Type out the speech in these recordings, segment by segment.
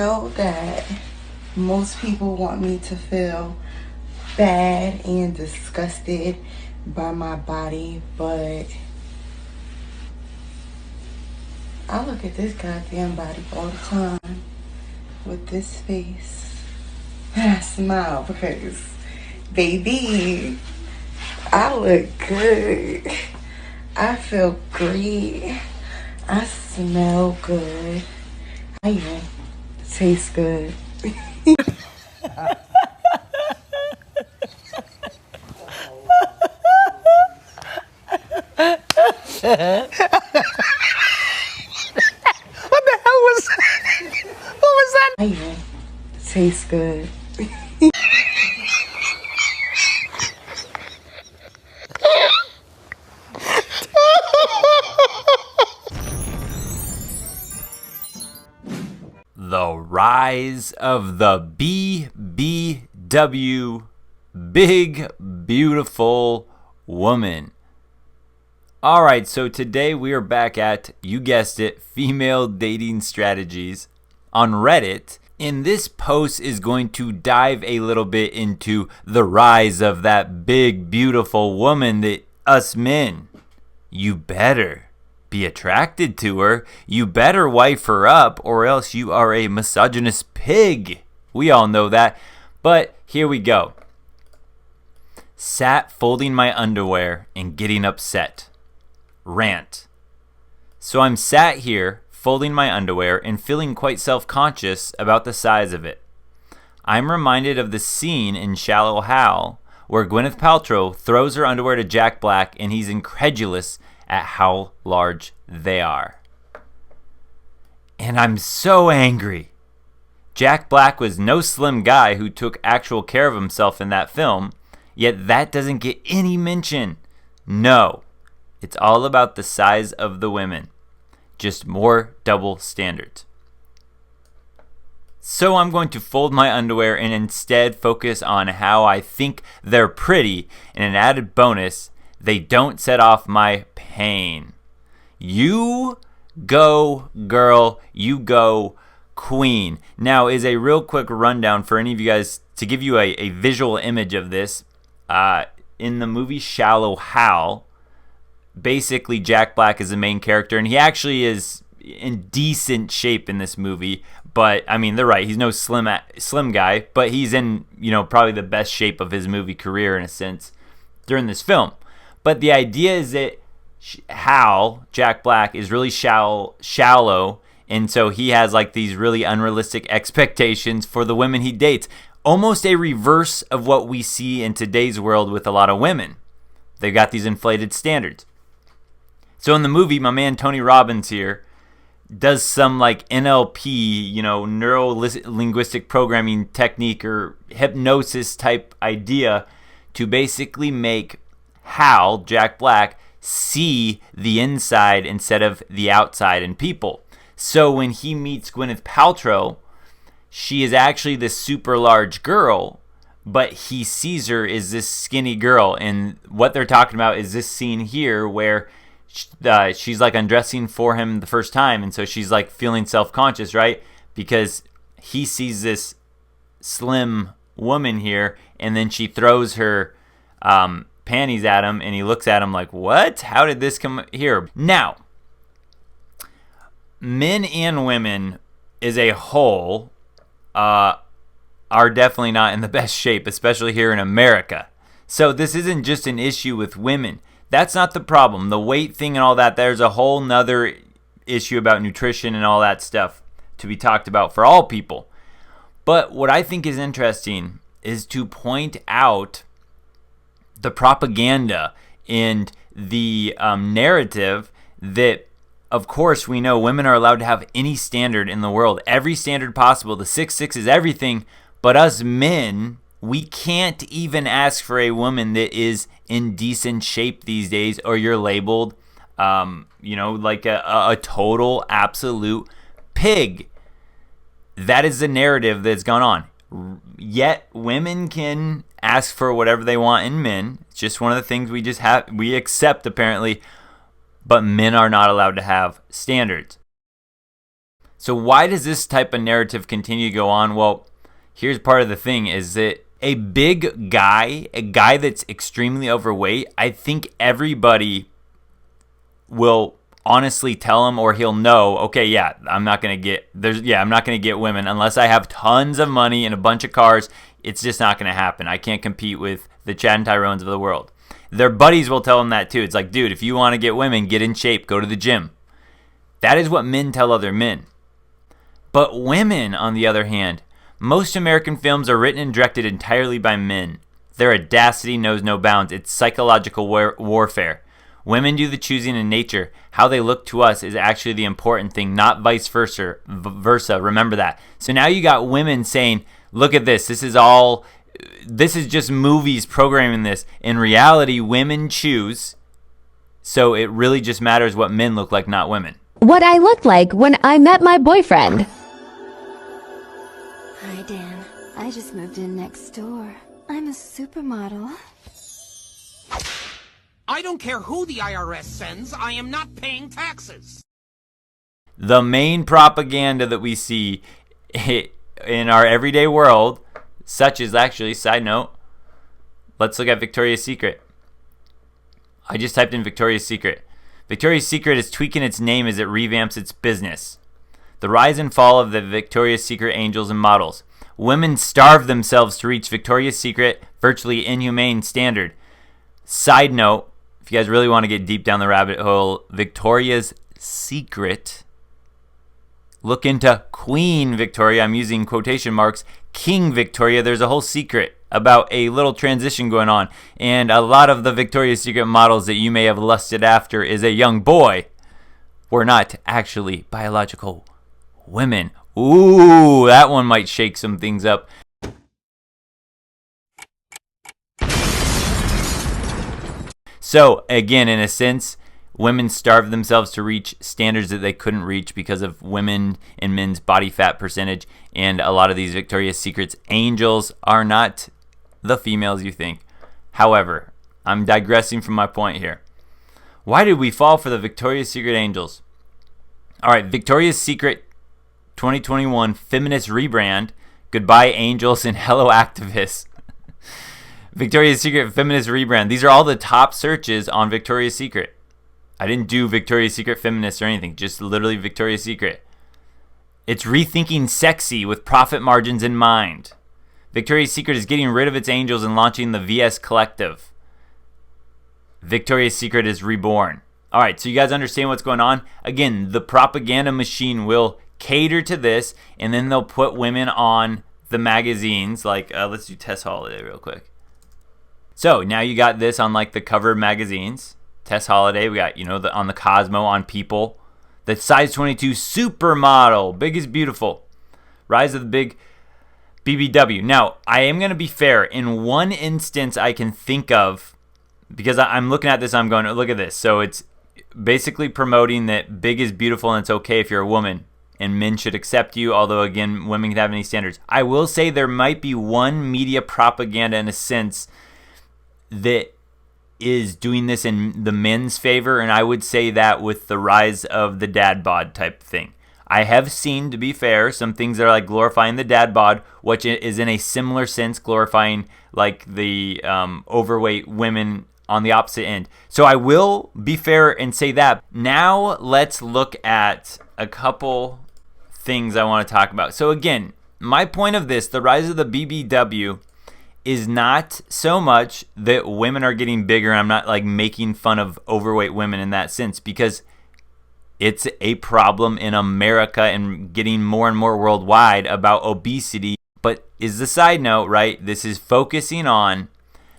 know that most people want me to feel bad and disgusted by my body, but I look at this goddamn body all the time with this face and I smile because, baby, I look good. I feel great. I smell good. I even taste good. What the hell was that? What was that? I even taste good. The rise of the BBW, Big Beautiful Woman. Alright, so today we are back at, you guessed it, female dating strategies on Reddit. And this post is going to dive a little bit into the rise of that big, beautiful woman that us men, you better be attracted to her. You better wife her up or else you are a misogynist pig. We all know that. But here we go. Sat folding my underwear and getting upset. Rant. So I'm sat here folding my underwear and feeling quite self-conscious about the size of it. I'm reminded of the scene in Shallow Hal where Gwyneth Paltrow throws her underwear to Jack Black and he's incredulous at how large they are. And I'm so angry. Jack Black was no slim guy who took actual care of himself in that film, yet that doesn't get any mention. No, it's all about the size of the women. Just more double standards. So I'm going to fold my underwear and instead focus on how I think they're pretty, and an added bonus, they don't set off my pain. You go, girl. You go, queen. Now, is a real quick rundown for any of you guys to give you a visual image of this. In the movie Shallow Hal, basically Jack Black is the main character, and he actually is in decent shape in this movie. But, I mean, they're right. He's no slim guy, but he's in, probably the best shape of his movie career in a sense during this film. But the idea is that Hal, Jack Black, is really shallow, and so he has like these really unrealistic expectations for the women he dates. Almost a reverse of what we see in today's world with a lot of women. They've got these inflated standards. So in the movie, my man Tony Robbins here does some like NLP, neuro-linguistic programming technique or hypnosis type idea to basically make Hal, Jack Black, see the inside instead of the outside in people. So when he meets Gwyneth Paltrow, she is actually this super large girl, but he sees her as this skinny girl. And what they're talking about is this scene here where she's like undressing for him the first time, and so she's like feeling self-conscious, right? Because he sees this slim woman here, and then she throws her panties at him, and he looks at him like, what? How did this come here? Now, men and women as a whole are definitely not in the best shape, especially here in America. So this isn't just an issue with women. That's not the problem. The weight thing and all that, there's a whole nother issue about nutrition and all that stuff to be talked about for all people. But what I think is interesting is to point out the propaganda and the narrative that, of course, we know women are allowed to have any standard in the world, every standard possible. The 6'6" is everything, but us men, we can't even ask for a woman that is in decent shape these days, or you're labeled, like a total absolute pig. That is the narrative that's gone on. Yet women can ask for whatever they want in men. It's just one of the things we accept apparently, but men are not allowed to have standards. So why does this type of narrative continue to go on? Well, here's part of the thing is that a big guy, a guy that's extremely overweight, I think everybody will honestly tell him, or he'll know, okay, yeah, I'm not going to get women unless I have tons of money and a bunch of cars. It's just not going to happen. I can't compete with the Chad and Tyrones of the world. Their buddies will tell them that too. It's like, dude, if you want to get women, get in shape, go to the gym. That is what men tell other men. But women, on the other hand, most American films are written and directed entirely by men. Their audacity knows no bounds. It's psychological warfare. Women do the choosing in nature. How they look to us is actually the important thing, not vice versa. Remember that. So now you got women saying, look at this. This is just movies programming this. In reality, women choose. So it really just matters what men look like, not women. What I looked like when I met my boyfriend. Hi, Dan. I just moved in next door. I'm a supermodel. I don't care who the IRS sends. I am not paying taxes. The main propaganda that we see in our everyday world, such as, actually, side note, let's look at Victoria's Secret. I just typed in Victoria's Secret. Victoria's Secret is tweaking its name as it revamps its business. The rise and fall of the Victoria's Secret angels and models. Women starve themselves to reach Victoria's Secret, virtually inhumane standard. Side note, if you guys really want to get deep down the rabbit hole, Victoria's Secret, look into Queen Victoria. I'm using quotation marks. King Victoria, there's a whole secret about a little transition going on. And a lot of the Victoria's Secret models that you may have lusted after as a young boy were not actually biological women. Ooh, that one might shake some things up. So, again, in a sense, women starved themselves to reach standards that they couldn't reach because of women and men's body fat percentage. And a lot of these Victoria's Secret's angels are not the females you think. However, I'm digressing from my point here. Why did we fall for the Victoria's Secret angels? All right, Victoria's Secret 2021 feminist rebrand. Goodbye, angels, and hello, activists. Victoria's Secret feminist rebrand. These are all the top searches on Victoria's Secret. I didn't do Victoria's Secret feminist or anything, just literally Victoria's Secret. It's rethinking sexy with profit margins in mind. Victoria's Secret is getting rid of its angels and launching the VS Collective. Victoria's Secret is reborn. All right, so you guys understand what's going on? Again, the propaganda machine will cater to this, and then they'll put women on the magazines. Like, let's do Tess Holiday real quick. So now you got this on like the cover magazines. Tess Holiday, we got, on the Cosmo, on People. The size 22 supermodel, big is beautiful. Rise of the big BBW. Now, I am going to be fair. In one instance I can think of, because I'm looking at this, I'm going, look at this. So it's basically promoting that big is beautiful and it's okay if you're a woman. And men should accept you, although, again, women can have any standards. I will say there might be one media propaganda, in a sense, that is doing this in the men's favor, and I would say that with the rise of the dad bod type thing. I have seen, to be fair, some things that are like glorifying the dad bod, which is in a similar sense glorifying like the overweight women on the opposite end. So I will be fair and say that. Now let's look at a couple things I want to talk about. So again, my point of this, the rise of the BBW, is not so much that women are getting bigger. I'm not like making fun of overweight women in that sense, because it's a problem in America and getting more and more worldwide about obesity. But is the side note, right? This is focusing on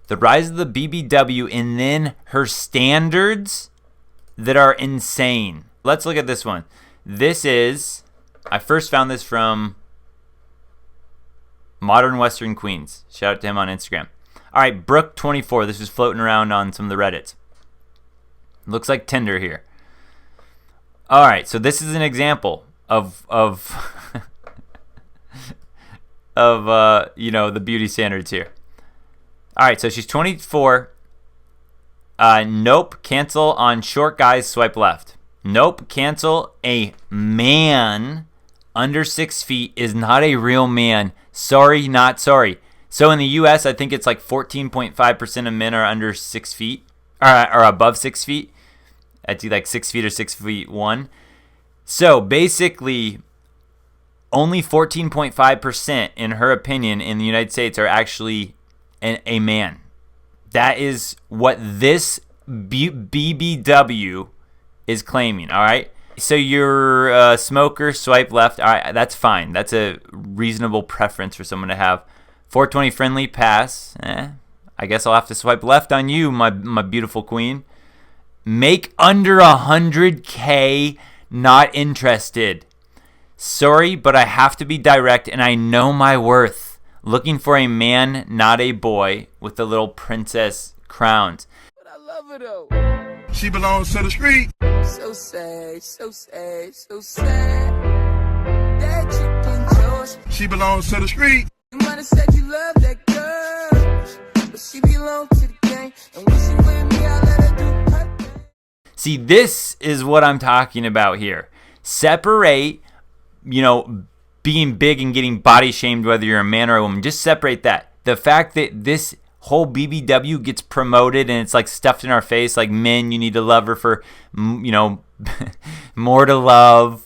the rise of the BBW and then her standards that are insane. Let's look at this one. This is, I first found this from Modern Western Queens. Shout out to him on Instagram. All right, Brooke24. This is floating around on some of the Reddits. Looks like Tinder here. All right, so this is an example of the beauty standards here. All right, so she's 24. Nope, cancel on short guys, swipe left. Nope, cancel a man under 6 feet is not a real man. Sorry, not sorry. So in the U.S., I think it's like 14.5% of men are under 6 feet or above 6 feet. That's like 6 feet or 6 feet 1. So basically, only 14.5%, in her opinion, in the United States are actually a man. That is what this BBW is claiming, all right? So you're a smoker, swipe left. All right, that's fine. That's a reasonable preference for someone to have. 420 friendly, pass. I guess I'll have to swipe left on you, my beautiful queen. Make under 100K, not interested. Sorry, but I have to be direct, and I know my worth. Looking for a man, not a boy, with the little princess crowns. But I love her though. She belongs to the street. So sad, so sad, so sad. That chicken Josh. She belongs to the street. You might have said you love that girl, but she belongs to the gang. And when she with me, I let her do her thing. See, this is what I'm talking about here. Separate, being big and getting body shamed, whether you're a man or a woman. Just separate that. The fact that this whole BBW gets promoted and it's like stuffed in our face, like, men, you need to love her for, more to love.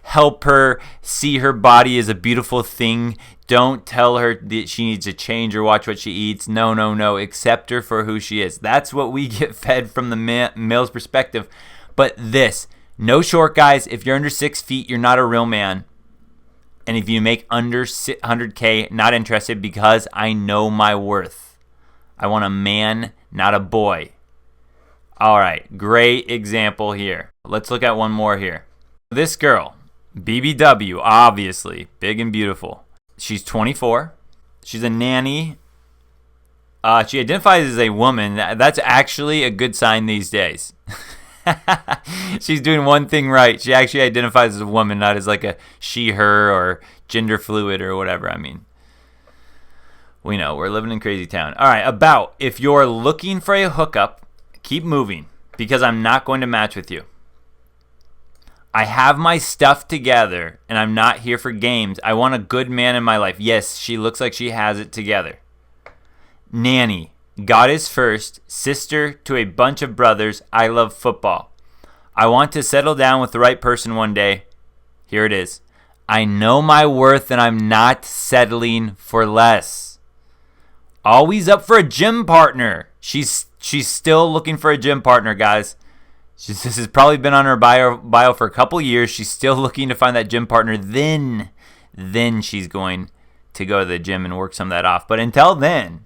Help her see her body as a beautiful thing. Don't tell her that she needs to change or watch what she eats. No. Accept her for who she is. That's what we get fed from the male's perspective. But this, no short guys. If you're under 6 feet, you're not a real man. And if you make under 100K, not interested, because I know my worth. I want a man, not a boy. All right, great example here. Let's look at one more here. This girl, BBW, obviously, big and beautiful. She's 24. She's a nanny. She identifies as a woman. That's actually a good sign these days. She's doing one thing right. She actually identifies as a woman, not as like a she, her, or gender fluid or whatever. I mean, we know we're living in crazy town. All right, if you're looking for a hookup, keep moving, because I'm not going to match with you. I have my stuff together, and I'm not here for games. I want a good man in my life. Yes, she looks like she has it together. Nanny. God is first, sister to a bunch of brothers. I love football. I want to settle down with the right person one day. Here it is. I know my worth and I'm not settling for less. Always up for a gym partner. She's still looking for a gym partner, guys. This has probably been on her bio for a couple years. She's still looking to find that gym partner. Then she's going to go to the gym and work some of that off. But until then,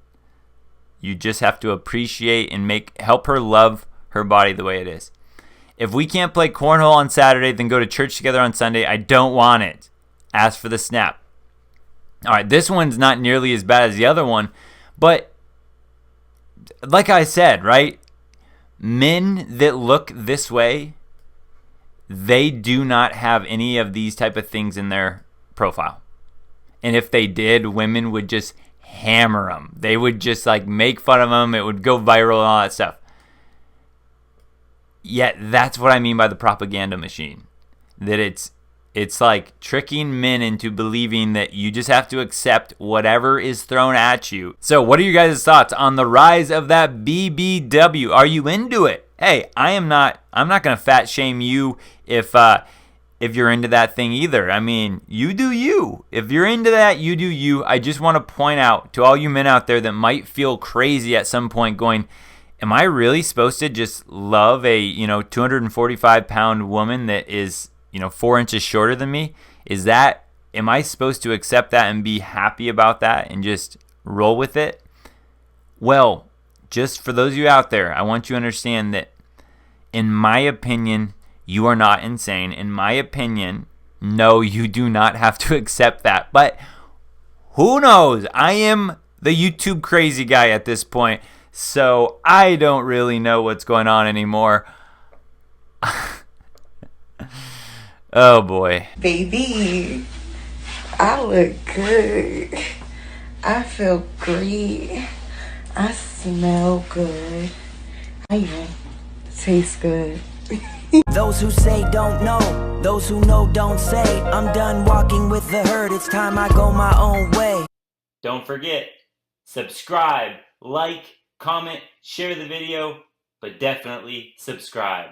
you just have to appreciate and help her love her body the way it is. If we can't play cornhole on Saturday, then go to church together on Sunday. I don't want it. Ask for the snap. All right, this one's not nearly as bad as the other one, but like I said, right? Men that look this way, they do not have any of these type of things in their profile. And if they did, women would just hammer them. They would just like make fun of them. It would go viral and all that stuff. Yet that's what I mean by the propaganda machine. That it's like tricking men into believing that you just have to accept whatever is thrown at you. So what are you guys' thoughts on the rise of that BBW? Are you into it? Hey, I'm not going to fat shame you if you're into that thing either. I mean, you do you. If you're into that, you do you. I just want to point out to all you men out there that might feel crazy at some point going, am I really supposed to just love a 245-pound woman that is 4 inches shorter than me? Am I supposed to accept that and be happy about that and just roll with it? Well, just for those of you out there, I want you to understand that in my opinion, you are not insane. In my opinion, no, you do not have to accept that. But who knows? I am the YouTube crazy guy at this point, so I don't really know what's going on anymore. Oh boy. Baby, I look good. I feel great. I smell good. I even taste good. Those who say don't know, those who know don't say. I'm done walking with the herd, it's time I go my own way. Don't forget, subscribe, like, comment, share the video, but definitely subscribe.